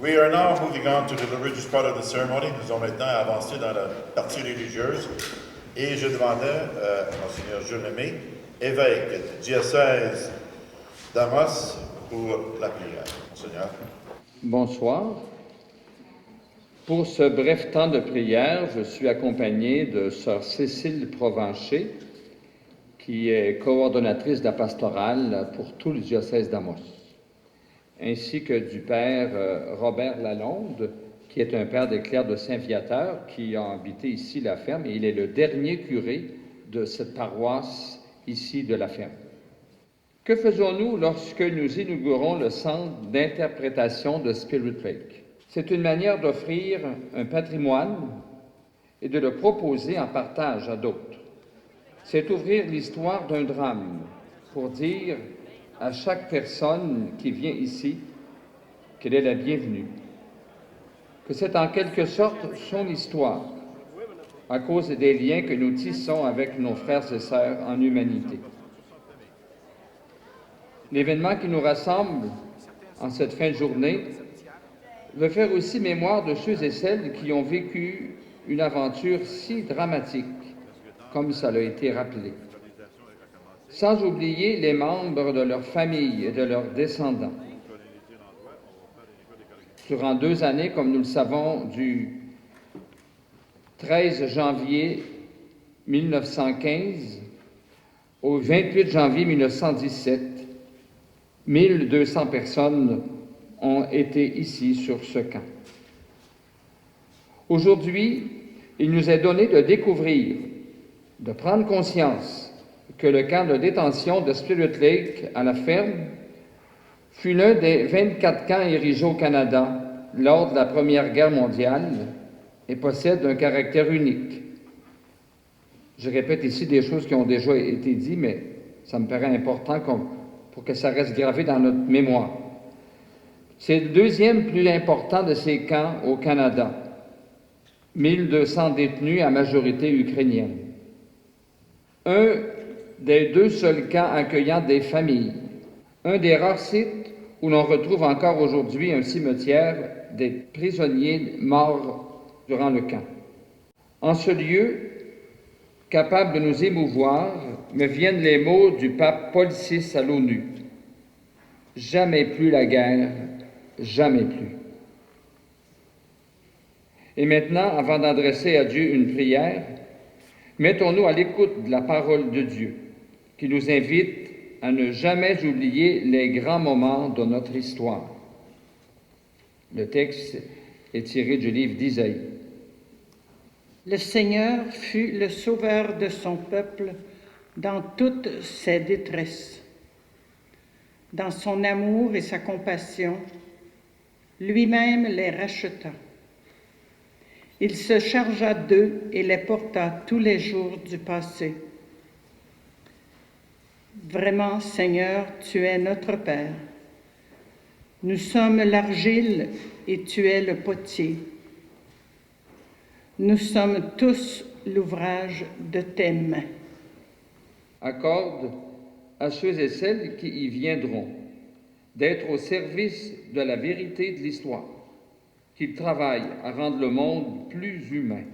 We are now moving on to the religious part of the ceremony. Nous allons maintenant avancer dans la partie religieuse. Et je demandais à Monseigneur Jules Lemay, évêque du diocèse d'Amos, pour la prière. Monseigneur. Bonsoir. Pour ce bref temps de prière, je suis accompagné de sœur Cécile Provencher, qui est coordonnatrice de la pastorale pour tout le diocèse d'Amos, ainsi que du père Robert Lalonde, qui est un père des clercs de Saint-Viateur, qui a habité ici la ferme, et il est le dernier curé de cette paroisse ici de la ferme. Que faisons-nous lorsque nous inaugurons le centre d'interprétation de Spirit Lake? C'est une manière d'offrir un patrimoine et de le proposer en partage à d'autres. C'est ouvrir l'histoire d'un drame pour dire à chaque personne qui vient ici qu'elle est la bienvenue, que c'est en quelque sorte son histoire, à cause des liens que nous tissons avec nos frères et sœurs en humanité. L'événement qui nous rassemble en cette fin de journée veut faire aussi mémoire de ceux et celles qui ont vécu une aventure si dramatique, comme ça l'a été rappelé, sans oublier les membres de leur famille et de leurs descendants. Durant 2 années, comme nous le savons, du 13 janvier 1915 au 28 janvier 1917, 1200 personnes ont été ici sur ce camp. Aujourd'hui, il nous est donné de découvrir, de prendre conscience que le camp de détention de Spirit Lake à la ferme fut l'un des 24 camps érigés au Canada lors de la Première Guerre mondiale et possède un caractère unique. Je répète ici des choses qui ont déjà été dites, mais ça me paraît important pour que ça reste gravé dans notre mémoire. C'est le deuxième plus important de ces camps au Canada. 1200 détenus à majorité ukrainienne. Un des 2 seuls camps accueillant des familles. Un des rares sites où l'on retrouve encore aujourd'hui un cimetière des prisonniers morts durant le camp. En ce lieu, capable de nous émouvoir, me viennent les mots du pape Paul VI à l'ONU. Jamais plus la guerre, jamais plus. Et maintenant, avant d'adresser à Dieu une prière, mettons-nous à l'écoute de la parole de Dieu, qui nous invite à ne jamais oublier les grands moments de notre histoire. Le texte est tiré du livre d'Isaïe. Le Seigneur fut le sauveur de son peuple dans toutes ses détresses. Dans son amour et sa compassion, lui-même les racheta. Il se chargea d'eux et les porta tous les jours du passé. Vraiment, Seigneur, tu es notre Père. Nous sommes l'argile et tu es le potier. Nous sommes tous l'ouvrage de tes mains. Accorde à ceux et celles qui y viendront d'être au service de la vérité de l'histoire, qu'ils travaillent à rendre le monde plus humain.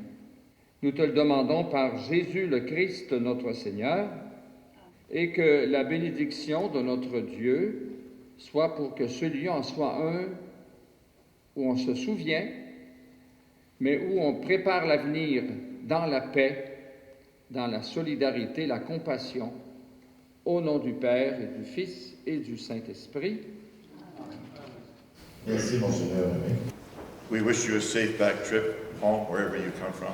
Nous te le demandons par Jésus le Christ, notre Seigneur, et que la bénédiction de notre Dieu soit pour que ce lieu en soit un où on se souvient, mais où on prépare l'avenir dans la paix, dans la solidarité, la compassion, au nom du Père et du Fils et du Saint-Esprit. Merci, Monseigneur. We wish you a safe back trip home, wherever you come from.